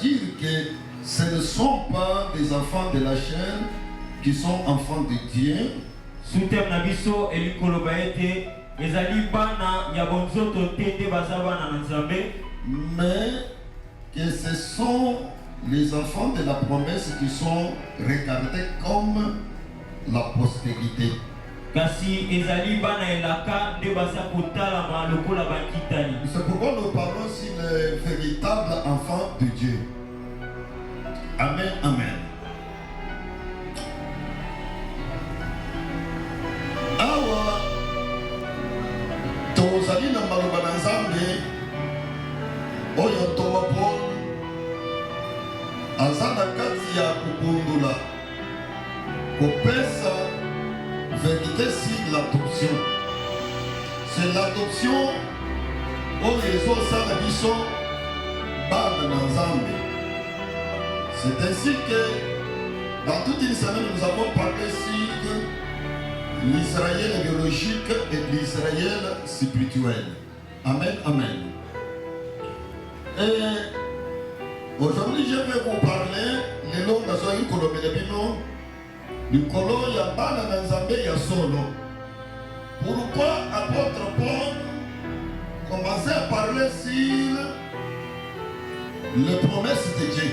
c'est-à-dire que ce ne sont pas des enfants de la chair qui sont enfants de Dieu. Soutem na biso elikolo baete ezali bana ya bonzoto tete bazaba na nzambe, mais que ce sont les enfants de la promesse qui sont regardés comme la postérité. kasi ezali bana elaka nde baza kotalama lokola bakitani. C'est pourquoi nous parlons sur les véritables enfants de Dieu. Amen, amen. Awa tozali na maloba na Nzambe oyo Thomas Paul aza na kati ya kobundula kopesa vérité sur l'adoption. C'est l'adoption oyo ezosala biso bana na Nzambe. C'est ainsi que dans toute une semaine nous avons parlé sur l'Israël biologique et l'Israël spirituel. Amen, amen. Et aujourd'hui je vais vous parler le nom de Kolobelebino du colo ya bana na Nzambe ya solo. Pourquoi apôtre Paul commençait à parler sur les promesses de Dieu?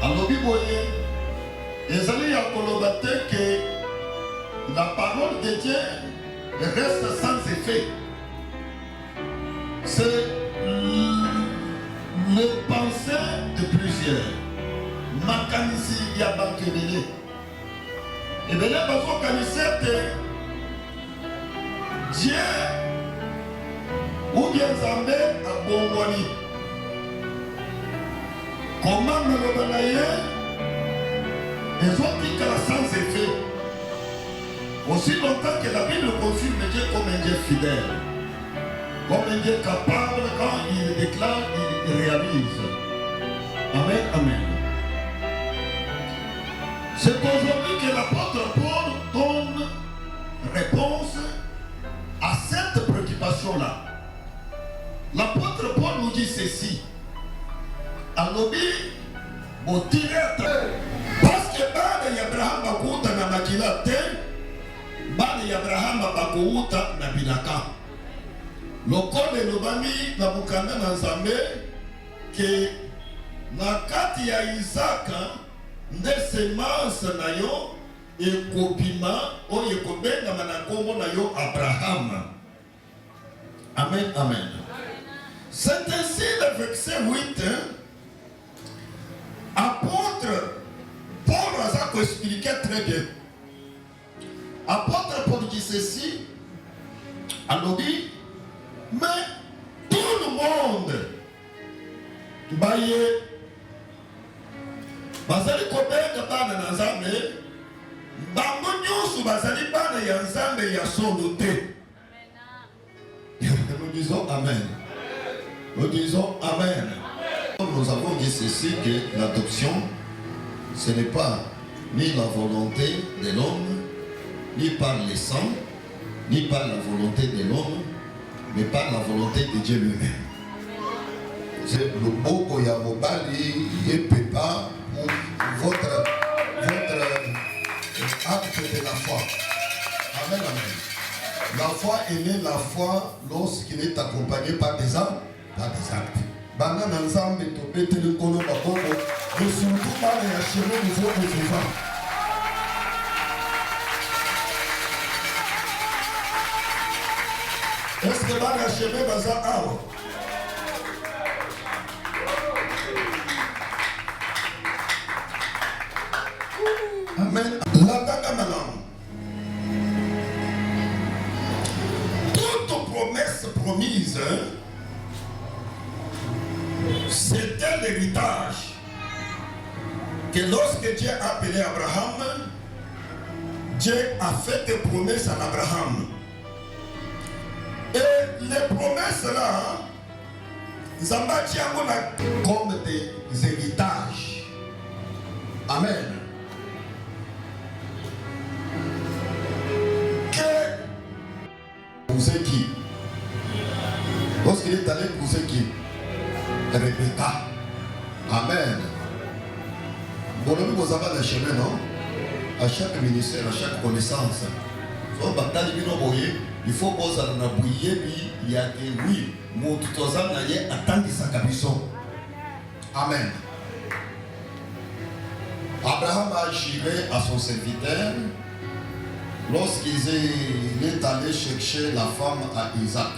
Alors Biboye, ezali ya koloba te que la parole de Dieu reste sans effet. C'est le pensée de plusieurs. Makanisi ya bankebele. Et bien là, parce qu'on Dieu ou bien Zambé à Bongwani. Comment me le balayer? Les autres disent sans effet. Aussi longtemps que la Bible confirme Dieu comme un Dieu fidèle, comme un Dieu capable quand il déclare, il réalise. Amen, amen. C'est aujourd'hui que l'apôtre Paul donne réponse à cette préoccupation-là. L'apôtre Paul nous dit ceci. Alobi, bon direct. Parce que Baba Abraham Bakuta na Makilate, Baba Abraham Bakuta na Binaka. Lokole Lobami na Bukanda na Nzambe, que na kati ya Isaka, nde semence na yo ekobima oyo ekobengama na kombo na yo Abraham. Amen, amen. C'est ainsi le verset 8. Apôtre Paul a expliqué très bien. Apôtre Paul dit ceci. Alors dit, mais tout le monde baye bazali kobenga bana na Nzambe, bango nyonso bazali bana ya Nzambe ya solo te. Nous disons amen. Nous disons amen. Nous avons dit ceci, que l'adoption, ce n'est pas ni la volonté de l'homme, ni par le sang, ni par la volonté de l'homme, mais par la volonté de Dieu lui-même. C'est le beau Yamobali et Pépa pour votre acte de la foi. Amen, amen. La foi est née la foi lorsqu'il est accompagné par des âmes, par des actes. Bana na Nzambe to beteli kono bakoko et surtout bana ya chemo nous faut vivre. Est-ce que bana ya chemo baza awa? Amen. La tanga malam. Toute promesse promise, c'était l'héritage que lorsque Dieu a appelé Abraham, Dieu a fait des promesses à Abraham. Et les promesses là, Zambati a comme des héritages. Amen. Que vous savez qui? Lorsqu'il est allé pour ce qui? Rebecca. Amen. Bon, nous avons le chemin, non? À chaque ministère, à chaque connaissance. Il faut que vous ayez il y a des oui. Mon tutosan n'a attendre sa capuchon. Amen. Abraham a juré à son serviteur lorsqu'il est allé chercher la femme à Isaac.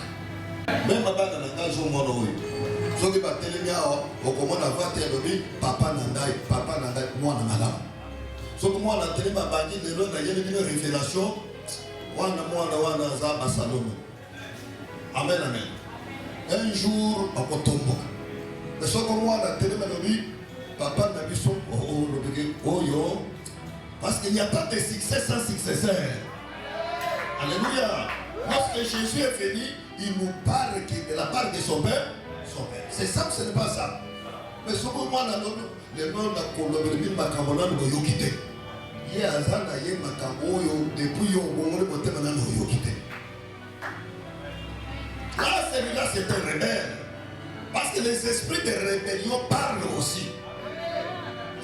Même dans le cas où on a ceux qui battent les miens, au comment on a voté papa Nandai, moi Nandai. Ceux qui m'ont entendu ma banni, les gens n'ont une révélation. Wana Zaba Salom. Amen, amen. Un jour, à Kotombo. Mais ce que moi, la télé m'a dit, papa n'a vu son yo. Parce qu'il n'y a pas de succès sans successeur. Alléluia. Lorsque Jésus est venu, il nous parle de la part de son père. C'est ça ou ce n'est pas ça? Mais ce que moi, le nom de la Colombie, ma camarade, il m'a quitté. Il y a un an, il y a un macamoyo, depuis il quitté. Là, celui-là, c'est un rebelle. Parce que les esprits de rébellion parlent aussi.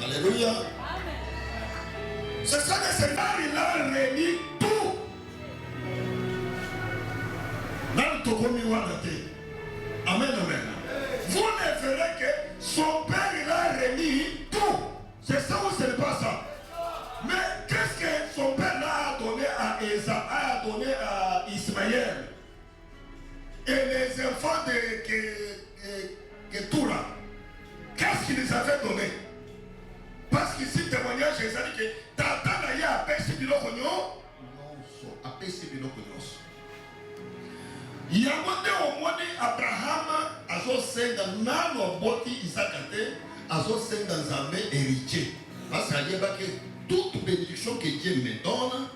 Alléluia. C'est ça que c'est là, il a remis tout. Amen, amen. Vous ne verrez que son père, il a remis tout. C'est ça ou ce n'est pas ça? Mais qu'est-ce que son père a donné à Esaü, a donné à Ismaël et les enfants de Ketura? Qu'est-ce qu'il les avait donné? Parce qu'ici, témoignage, il a dit que Tata n'a pas aperçu de l'oignon. Non, aperçu de l'oignon. Il y a au moins Abraham, à son sein dans Nano Boti Isaac, à son sein dans un héritier. Parce qu'il y a que toute bénédiction que Dieu me donne,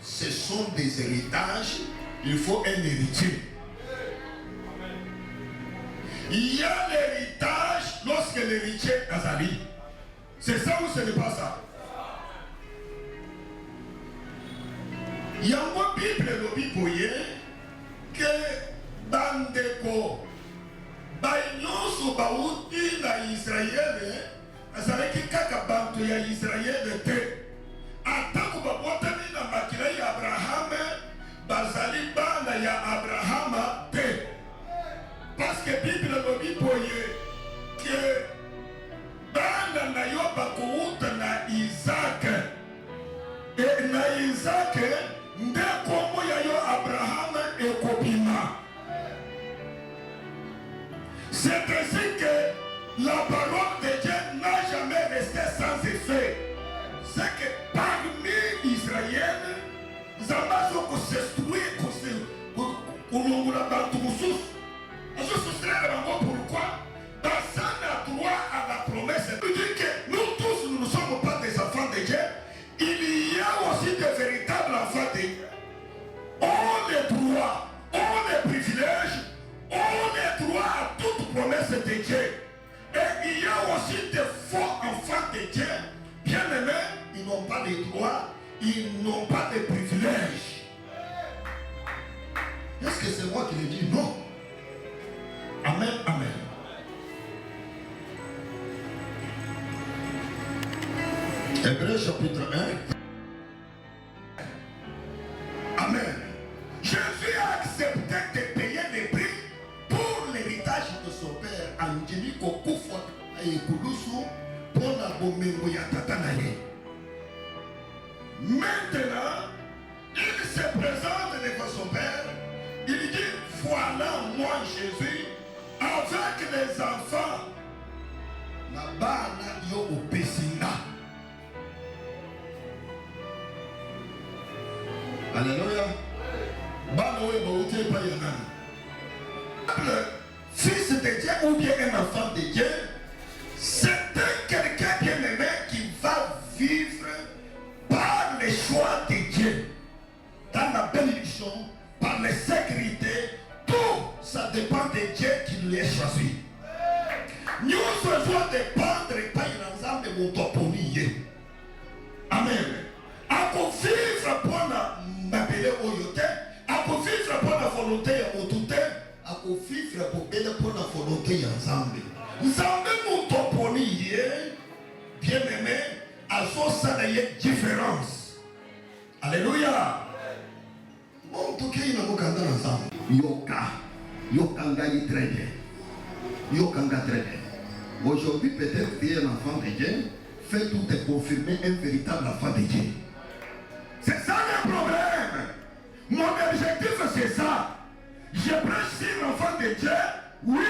ce sont des héritages. Il faut un héritier. Il y a l'héritage lorsque l'héritier Azali. C'est ça ou ce n'est pas ça? Il y a une Bible, le Bible, que Bandeko, Baïnyosu Baouti na Israël, azalaki kaka bantu ya Israël te. Atako babotami na makila ya Abraham, bazali bana ya Abraham te. Parce que Bible lobi boye que bana na yo bakouta na Isaac. Et na Isaac nde komo ya yo Abraham ekopima. C'est ainsi que la parole de Dieu n'a jamais resté sans effet. C'est que parmi Israël, Zamazo ko s'instruit, pourquoi? Dans ça, on a droit à la promesse. Il dit que nous tous, nous ne sommes pas des enfants de Dieu. Il y a aussi des véritables enfants de Dieu. On est droit, on est privilège, on est droit à toute promesse de Dieu. Et il y a aussi des faux enfants de Dieu. Bien aimés, ils n'ont pas de droits, ils n'ont pas de privilèges. Est-ce que c'est moi qui le dis? Non. Amen, amen. Hébreux chapitre 1. Amen. Jésus a accepté de payer les prix pour l'héritage de son père. Angeli Kokufwa et Kulusu pour la bomengo ya tatanaye. Maintenant, il se présente devant son père. Il dit, voilà moi Jésus, avec les enfants. La bana yo opesina. Alléluia. Banoé Baouté Payana. Le fils de Dieu ou bien un enfant de Dieu, c'est quelqu'un bien aimé qui va vivre par les choix de Dieu. Dans la bénédiction, par les sécurités, tout ça dépend de Dieu qui les choisi. Nous devons dépendre par l'ensemble de mon toponier. Amen. À vivre pour m'appeler au yoté, à vivre pour la volonté au touté, à vivre pour la volonté ensemble. Nous avons mon toponier. Alléluia. Bon, tout qui est dans ensemble. Yokanga y très bien. Yokanga très bien. Aujourd'hui, peut-être tu es un enfant de Dieu. Fais tout te confirmer un véritable enfant de Dieu. C'est ça le problème. Mon objectif, c'est ça. Je prêche sur l'enfant de Dieu. Oui,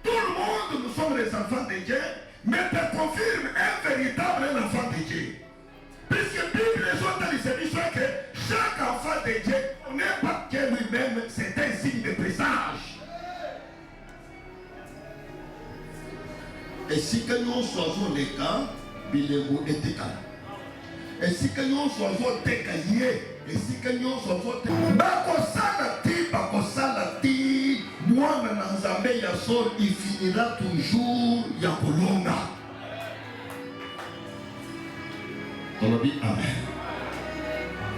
tout le monde, nous sommes les enfants de Dieu. Mais te confirme un véritable enfant de Dieu. Puisque la Bible les autres disent que chaque enfant de Dieu n'est pas Dieu lui-même, c'est un signe de présage. Et si que nous choisissons les cas, Bilego et Teka. Et si que nous choisissons Teka, et si que nous choisissons Bakosalati, moi, Nanzambe Yassol, il finira toujours Yakolonga. Amen.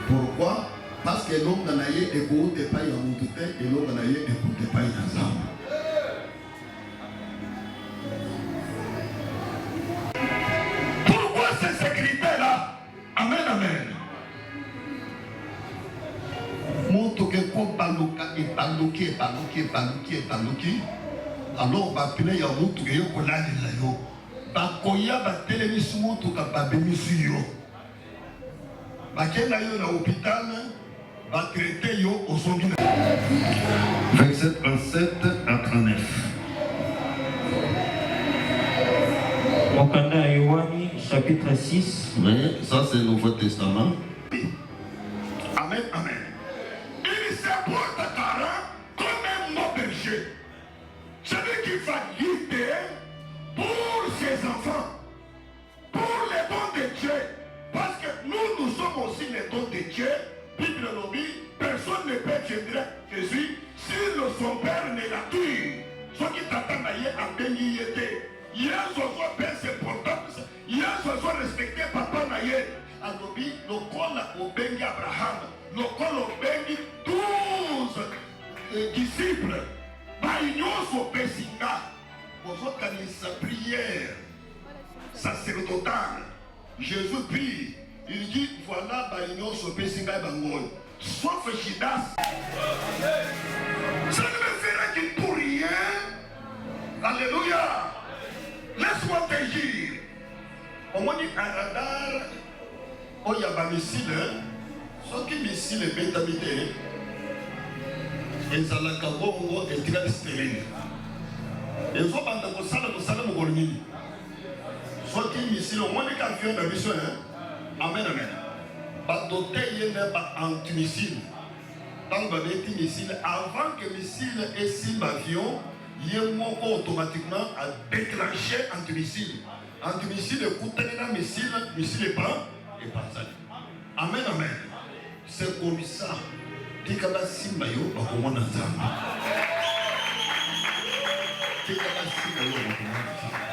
Pourquoi? Parce que l'homme n'a pas écouté pas Yamoutouté et l'homme n'a pas écouté pas Yanzam. Pourquoi ces critères-là? Amen, amen. Montre que comme Balouka et Balouki, alors va appeler Yamoutouké Yokolani Layo. Bakoya va téléviser Moutouka Babemisi Yo. Bakena yo na hôpital va traiter yo au sanguin. Verset 37 à 39. Mokanda Yohani, chapitre 6. Oui, ça c'est le Nouveau Testament. Amen, amen. Il se porte Kara comme un bon berger. Celui qui va lutter pour ses enfants, pour les dons de Dieu. Parce que nous sommes aussi les dons de Dieu. Bible nous dit, personne ne peut gêner Jésus si son père ne l'a tué. Ce qui t'attend à bénir était. Il y a un père, c'est important. Il y a un respecté papa naïe. Anobi, le col au béni Abraham, le col au béni 12 disciples. Baïgnos au Pessinga. Vous avez sa prière sacerdotale. Jésus prie, il dit voilà Baïgnos au Pessinga Bangoy. Sauf Judas. Ça ne me fera qu'il pour rien. Alléluia. Laisse-moi te dire. Au moins un radar. Oh, il y a un missile. Ce qui missile est bétamité. Et ça l'a cabongo et tiré stérile. Et il faut que ça le mourni. Ce qui missile, au moins les avions de mission. Amen, amen. Pas doté, il n'y a pas anti-missile. Tant que les missiles, avant que le missile et si l'avion, il y a automatiquement à déclencher anti-missile. Anti-missile, écoutez les missiles, missile est pas, et pas ça. Amen, amen. C'est comme ça. Tikaba Simbayo, Bakomana Zamba. Tikaba Simbayo, Bakomana Zamba.